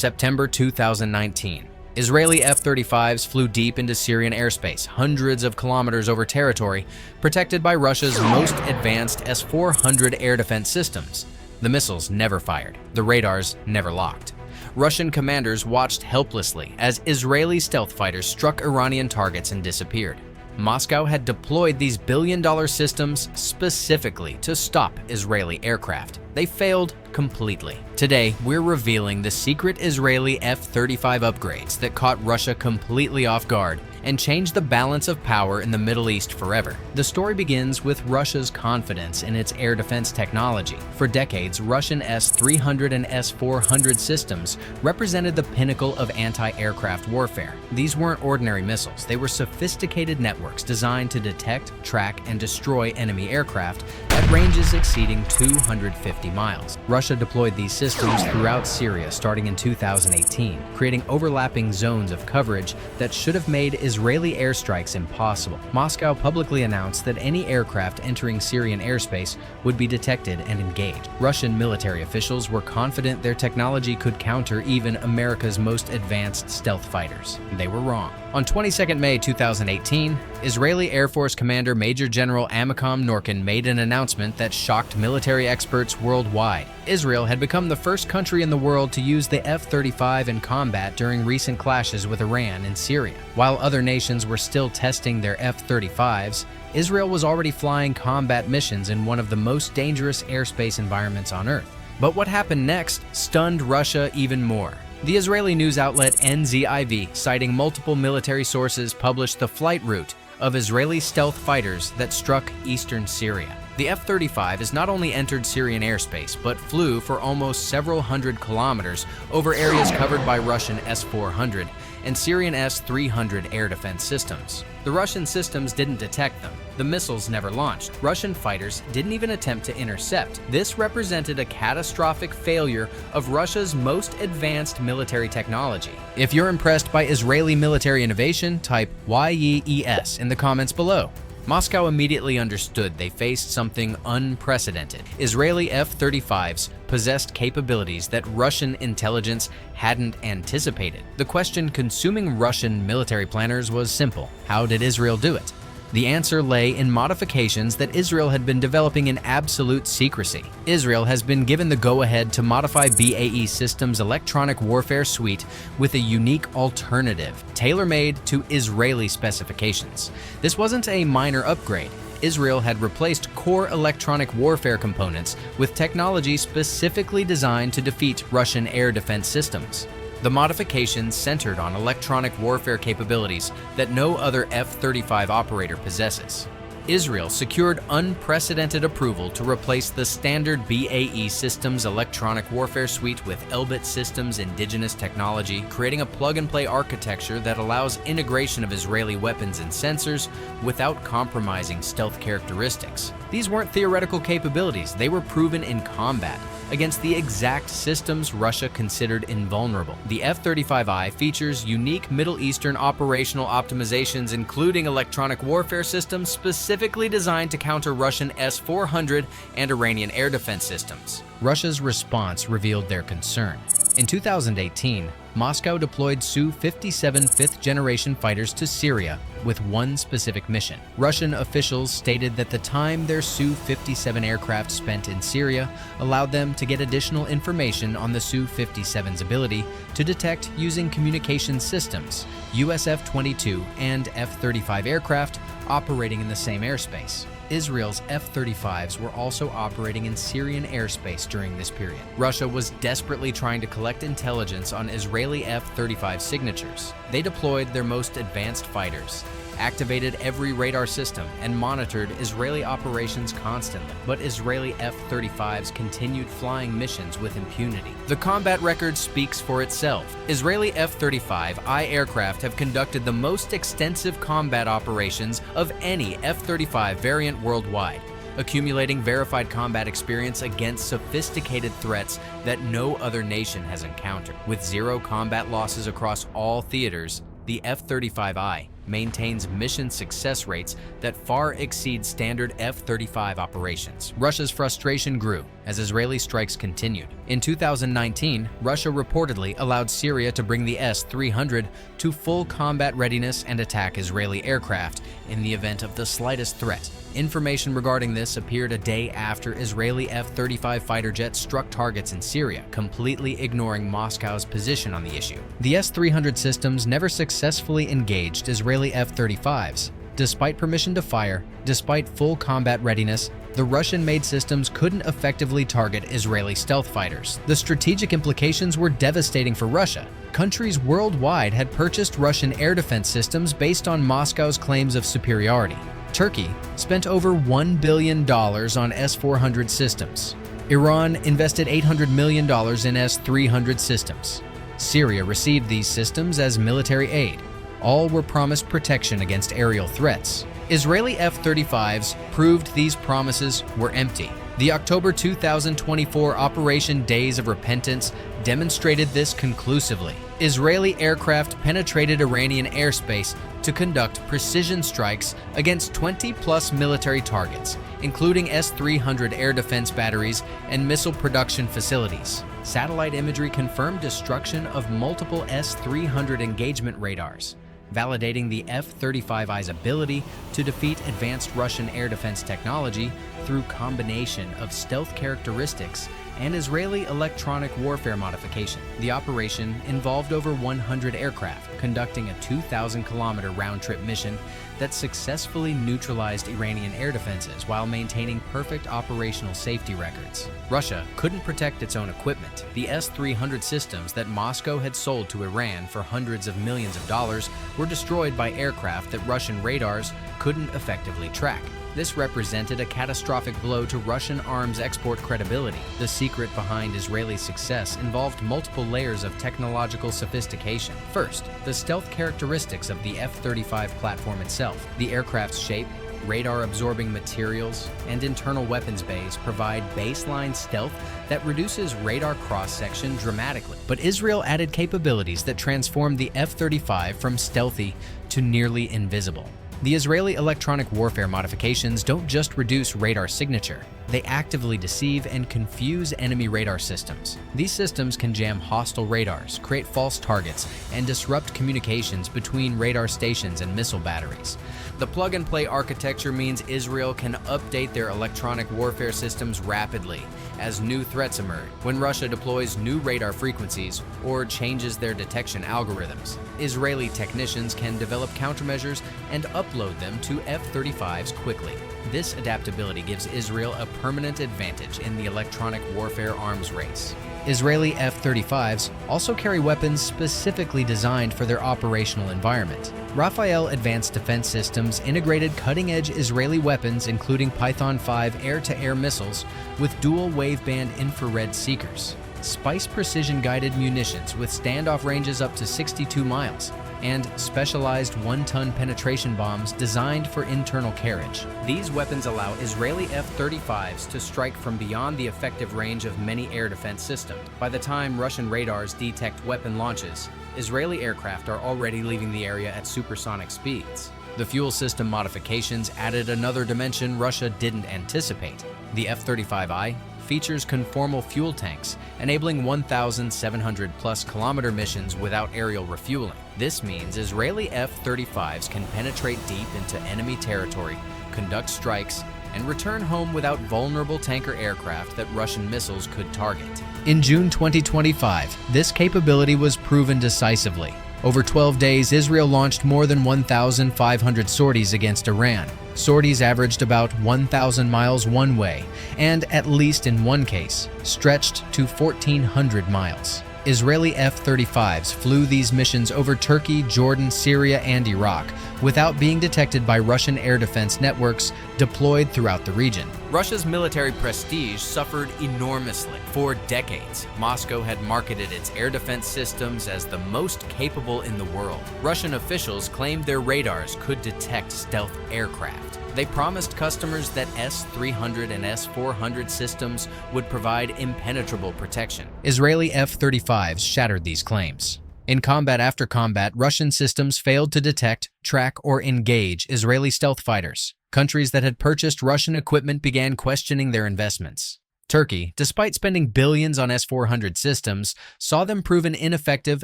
September 2019. Israeli F-35s flew deep into Syrian airspace, hundreds of kilometers over territory, protected by Russia's most advanced S-400 air defense systems. The missiles never fired, the radars never locked. Russian commanders watched helplessly as Israeli stealth fighters struck Iranian targets and disappeared. Moscow had deployed these billion-dollar systems specifically to stop Israeli aircraft. They failed completely. Today, we're revealing the secret Israeli F-35 upgrades that caught Russia completely off guard and changed the balance of power in the Middle East forever. The story begins with Russia's confidence in its air defense technology. For decades, Russian S-300 and S-400 systems represented the pinnacle of anti-aircraft warfare. These weren't ordinary missiles. They were sophisticated networks designed to detect, track, and destroy enemy aircraft at ranges exceeding 250 miles. Russia deployed these systems throughout Syria starting in 2018, creating overlapping zones of coverage that should have made Israeli airstrikes impossible. Moscow publicly announced that any aircraft entering Syrian airspace would be detected and engaged. Russian military officials were confident their technology could counter even America's most advanced stealth fighters. They were wrong. On 22 May 2018, Israeli Air Force Commander Major General Amikam Norkin made an announcement that shocked military experts worldwide. Israel had become the first country in the world to use the F-35 in combat during recent clashes with Iran and Syria. While other nations were still testing their F-35s, Israel was already flying combat missions in one of the most dangerous airspace environments on Earth. But what happened next stunned Russia even more. The Israeli news outlet NZIV, citing multiple military sources, published the flight route of Israeli stealth fighters that struck eastern Syria. The F-35 has not only entered Syrian airspace, but flew for almost several hundred kilometers over areas covered by Russian S-400 and Syrian S-300 air defense systems. The Russian systems didn't detect them. The missiles never launched. Russian fighters didn't even attempt to intercept. This represented a catastrophic failure of Russia's most advanced military technology. If you're impressed by Israeli military innovation, type YES in the comments below. Moscow immediately understood they faced something unprecedented. Israeli F-35s possessed capabilities that Russian intelligence hadn't anticipated. The question consuming Russian military planners was simple: how did Israel do it? The answer lay in modifications that Israel had been developing in absolute secrecy. Israel has been given the go-ahead to modify BAE Systems' electronic warfare suite with a unique alternative, tailor-made to Israeli specifications. This wasn't a minor upgrade. Israel had replaced core electronic warfare components with technology specifically designed to defeat Russian air defense systems. The modifications centered on electronic warfare capabilities that no other F-35 operator possesses. Israel secured unprecedented approval to replace the standard BAE Systems electronic warfare suite with Elbit Systems indigenous technology, creating a plug-and-play architecture that allows integration of Israeli weapons and sensors without compromising stealth characteristics. These weren't theoretical capabilities, they were proven in combat against the exact systems Russia considered invulnerable. The F-35I features unique Middle Eastern operational optimizations, including electronic warfare systems specifically designed to counter Russian S-400 and Iranian air defense systems. Russia's response revealed their concern. In 2018, Moscow deployed Su-57 fifth-generation fighters to Syria with one specific mission. Russian officials stated that the time their Su-57 aircraft spent in Syria allowed them to get additional information on the Su-57's ability to detect using communication systems, US F-22 and F-35 aircraft operating in the same airspace. Israel's F-35s were also operating in Syrian airspace during this period. Russia was desperately trying to collect intelligence on Israeli F-35 signatures. They deployed their most advanced fighters, activated every radar system, and monitored Israeli operations constantly. But Israeli F-35s continued flying missions with impunity. The combat record speaks for itself. Israeli F-35I aircraft have conducted the most extensive combat operations of any F-35 variant worldwide, accumulating verified combat experience against sophisticated threats that no other nation has encountered. With zero combat losses across all theaters, the F-35I maintains mission success rates that far exceed standard F-35 operations. Russia's frustration grew. as Israeli strikes continued. In 2019, Russia reportedly allowed Syria to bring the S-300 to full combat readiness and attack Israeli aircraft in the event of the slightest threat. Information regarding this appeared a day after Israeli F-35 fighter jets struck targets in Syria, completely ignoring Moscow's position on the issue. The S-300 systems never successfully engaged Israeli F-35s. Despite permission to fire, despite full combat readiness, the Russian-made systems couldn't effectively target Israeli stealth fighters. The strategic implications were devastating for Russia. Countries worldwide had purchased Russian air defense systems based on Moscow's claims of superiority. Turkey spent over $1 billion on S-400 systems. Iran invested $800 million in S-300 systems. Syria received these systems as military aid. All were promised protection against aerial threats. Israeli F-35s proved these promises were empty. The October 2024 Operation Days of Repentance demonstrated this conclusively. Israeli aircraft penetrated Iranian airspace to conduct precision strikes against 20-plus military targets, including S-300 air defense batteries and missile production facilities. Satellite imagery confirmed destruction of multiple S-300 engagement radars, validating the F-35I's ability to defeat advanced Russian air defense technology through combination of stealth characteristics and Israeli electronic warfare modification. The operation involved over 100 aircraft, conducting a 2,000-kilometer round-trip mission that successfully neutralized Iranian air defenses while maintaining perfect operational safety records. Russia couldn't protect its own equipment. The S-300 systems that Moscow had sold to Iran for hundreds of millions of dollars were destroyed by aircraft that Russian radars couldn't effectively track. This represented a catastrophic blow to Russian arms export credibility. The secret behind Israeli success involved multiple layers of technological sophistication. First, the stealth characteristics of the F-35 platform itself. The aircraft's shape, radar-absorbing materials, and internal weapons bays provide baseline stealth that reduces radar cross-section dramatically. But Israel added capabilities that transformed the F-35 from stealthy to nearly invisible. The Israeli electronic warfare modifications don't just reduce radar signature, they actively deceive and confuse enemy radar systems. These systems can jam hostile radars, create false targets, and disrupt communications between radar stations and missile batteries. The plug-and-play architecture means Israel can update their electronic warfare systems rapidly as new threats emerge. When Russia deploys new radar frequencies or changes their detection algorithms, Israeli technicians can develop countermeasures and upload them to F-35s quickly. This adaptability gives Israel a permanent advantage in the electronic warfare arms race. Israeli F-35s also carry weapons specifically designed for their operational environment. Rafael Advanced Defense Systems integrated cutting-edge Israeli weapons including Python 5 air-to-air missiles with dual waveband infrared seekers, Spice precision-guided munitions with standoff ranges up to 62 miles, and specialized one-ton penetration bombs designed for internal carriage. These weapons allow Israeli F-35s to strike from beyond the effective range of many air defense systems. By the time Russian radars detect weapon launches, Israeli aircraft are already leaving the area at supersonic speeds. The fuel system modifications added another dimension Russia didn't anticipate. The F-35I features conformal fuel tanks, enabling 1,700-plus kilometer missions without aerial refueling. This means Israeli F-35s can penetrate deep into enemy territory, conduct strikes, and return home without vulnerable tanker aircraft that Russian missiles could target. In June 2025, this capability was proven decisively. Over 12 days, Israel launched more than 1,500 sorties against Iran. Sorties averaged about 1,000 miles one way, and at least in one case, stretched to 1,400 miles. Israeli F-35s flew these missions over Turkey, Jordan, Syria, and Iraq without being detected by Russian air defense networks deployed throughout the region. Russia's military prestige suffered enormously. For decades, Moscow had marketed its air defense systems as the most capable in the world. Russian officials claimed their radars could detect stealth aircraft. They promised customers that S-300 and S-400 systems would provide impenetrable protection. Israeli F-35s shattered these claims. In combat after combat, Russian systems failed to detect, track, or engage Israeli stealth fighters. Countries that had purchased Russian equipment began questioning their investments. Turkey, despite spending billions on S-400 systems, saw them proven ineffective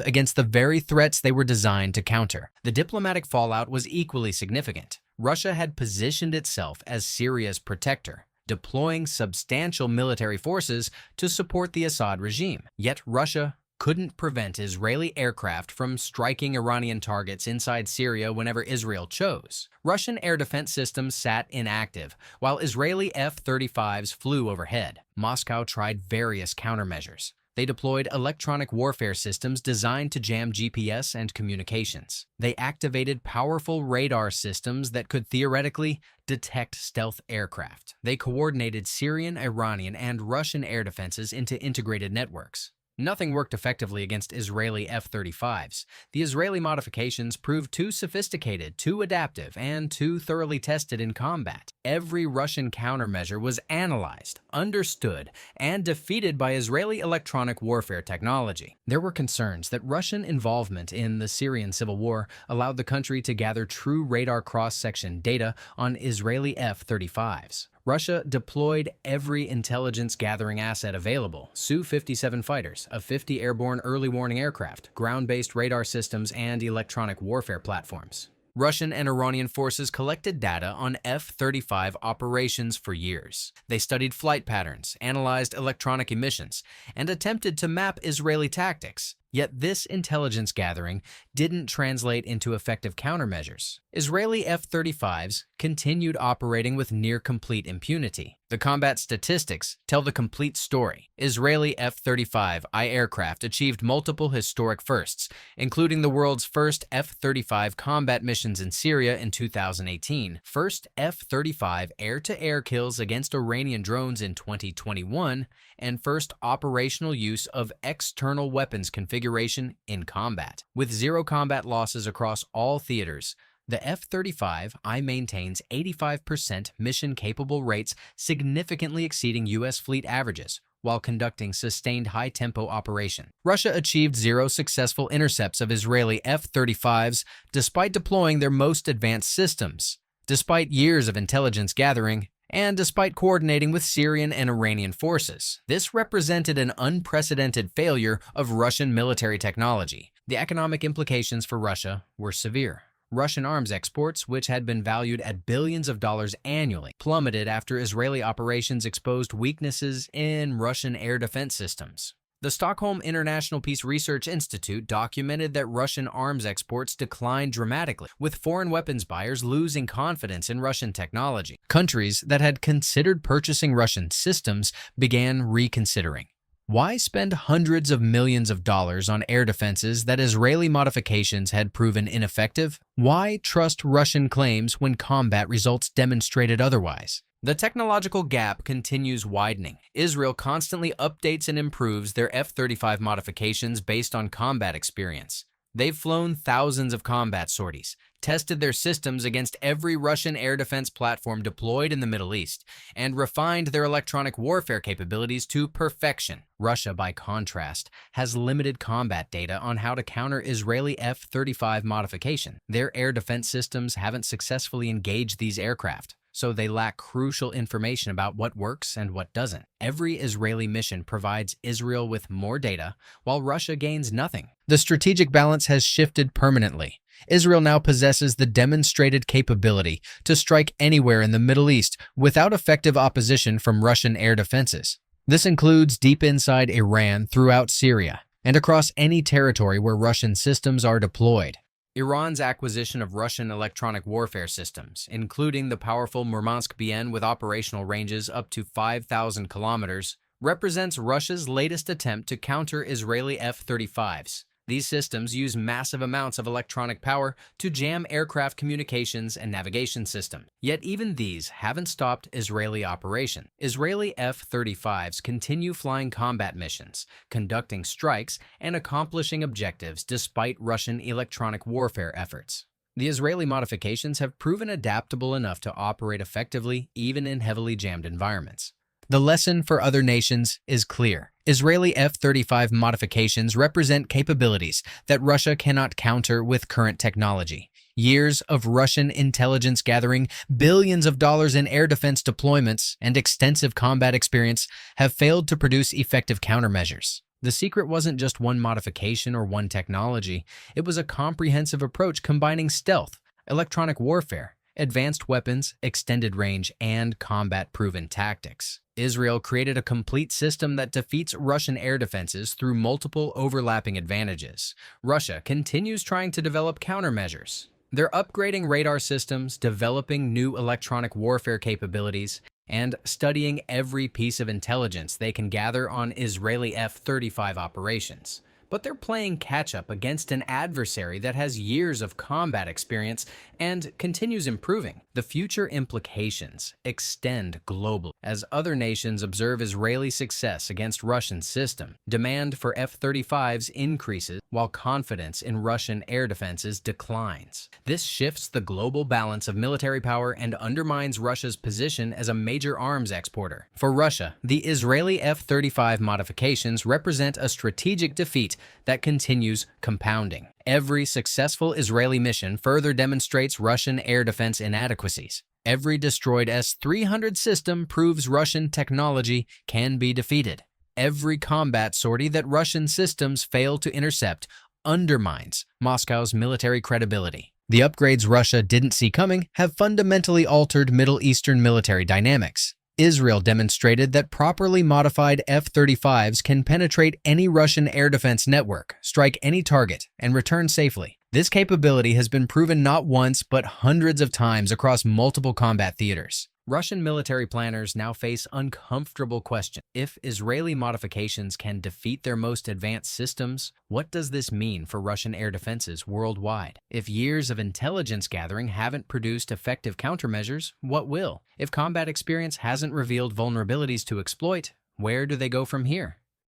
against the very threats they were designed to counter. The diplomatic fallout was equally significant. Russia had positioned itself as Syria's protector, deploying substantial military forces to support the Assad regime. Yet Russia couldn't prevent Israeli aircraft from striking Iranian targets inside Syria whenever Israel chose. Russian air defense systems sat inactive, while Israeli F-35s flew overhead. Moscow tried various countermeasures. They deployed electronic warfare systems designed to jam GPS and communications. They activated powerful radar systems that could theoretically detect stealth aircraft. They coordinated Syrian, Iranian, and Russian air defenses into integrated networks. Nothing worked effectively against Israeli F-35s. The Israeli modifications proved too sophisticated, too adaptive, and too thoroughly tested in combat. Every Russian countermeasure was analyzed, understood, and defeated by Israeli electronic warfare technology. There were concerns that Russian involvement in the Syrian civil war allowed the country to gather true radar cross-section data on Israeli F-35s. Russia deployed every intelligence-gathering asset available: Su-57 fighters, a 50 airborne early warning aircraft, ground-based radar systems, and electronic warfare platforms. Russian and Iranian forces collected data on F-35 operations for years. They studied flight patterns, analyzed electronic emissions, and attempted to map Israeli tactics. Yet this intelligence gathering didn't translate into effective countermeasures. Israeli F-35s continued operating with near-complete impunity. The combat statistics tell the complete story. Israeli F-35I aircraft achieved multiple historic firsts, including the world's first F-35 combat missions in Syria in 2018, first F-35 air-to-air kills against Iranian drones in 2021, and first operational use of external weapons configuration in combat. With zero combat losses across all theaters, the F-35I maintains 85% mission-capable rates, significantly exceeding U.S. fleet averages, while conducting sustained high-tempo operation. Russia achieved zero successful intercepts of Israeli F-35s despite deploying their most advanced systems, despite years of intelligence gathering, and despite coordinating with Syrian and Iranian forces. This represented an unprecedented failure of Russian military technology. The economic implications for Russia were severe. Russian arms exports, which had been valued at billions of dollars annually, plummeted after Israeli operations exposed weaknesses in Russian air defense systems. The Stockholm International Peace Research Institute documented that Russian arms exports declined dramatically, with foreign weapons buyers losing confidence in Russian technology. Countries that had considered purchasing Russian systems began reconsidering. Why spend hundreds of millions of dollars on air defenses that Israeli modifications had proven ineffective? Why trust Russian claims when combat results demonstrated otherwise? The technological gap continues widening. Israel constantly updates and improves their F-35 modifications based on combat experience. They've flown thousands of combat sorties, tested their systems against every Russian air defense platform deployed in the Middle East, and refined their electronic warfare capabilities to perfection. Russia, by contrast, has limited combat data on how to counter Israeli F-35 modification. Their air defense systems haven't successfully engaged these aircraft, so they lack crucial information about what works and what doesn't. Every Israeli mission provides Israel with more data, while Russia gains nothing. The strategic balance has shifted permanently. Israel now possesses the demonstrated capability to strike anywhere in the Middle East without effective opposition from Russian air defenses. This includes deep inside Iran, throughout Syria, and across any territory where Russian systems are deployed. Iran's acquisition of Russian electronic warfare systems, including the powerful Murmansk BN with operational ranges up to 5,000 kilometers, represents Russia's latest attempt to counter Israeli F-35s. These systems use massive amounts of electronic power to jam aircraft communications and navigation systems. Yet even these haven't stopped Israeli operation. Israeli F-35s continue flying combat missions, conducting strikes, and accomplishing objectives despite Russian electronic warfare efforts. The Israeli modifications have proven adaptable enough to operate effectively even in heavily jammed environments. The lesson for other nations is clear. Israeli F-35 modifications represent capabilities that Russia cannot counter with current technology. Years of Russian intelligence gathering, billions of dollars in air defense deployments, and extensive combat experience have failed to produce effective countermeasures. The secret wasn't just one modification or one technology. It was a comprehensive approach combining stealth, electronic warfare, advanced weapons, extended range, and combat-proven tactics. Israel created a complete system that defeats Russian air defenses through multiple overlapping advantages. Russia continues trying to develop countermeasures. They're upgrading radar systems, developing new electronic warfare capabilities, and studying every piece of intelligence they can gather on Israeli F-35 operations. But they're playing catch-up against an adversary that has years of combat experience and continues improving. The future implications extend globally. As other nations observe Israeli success against Russian system, demand for F-35s increases while confidence in Russian air defenses declines. This shifts the global balance of military power and undermines Russia's position as a major arms exporter. For Russia, the Israeli F-35 modifications represent a strategic defeat that continues compounding. Every successful Israeli mission further demonstrates Russian air defense inadequacies. Every destroyed S-300 system proves Russian technology can be defeated. Every combat sortie that Russian systems fail to intercept undermines Moscow's military credibility. The upgrades Russia didn't see coming have fundamentally altered Middle Eastern military dynamics. Israel demonstrated that properly modified F-35s can penetrate any Russian air defense network, strike any target, and return safely. This capability has been proven not once but hundreds of times across multiple combat theaters. Russian military planners now face uncomfortable questions. If Israeli modifications can defeat their most advanced systems, what does this mean for Russian air defenses worldwide? If years of intelligence gathering haven't produced effective countermeasures, what will? If combat experience hasn't revealed vulnerabilities to exploit, where do they go from here?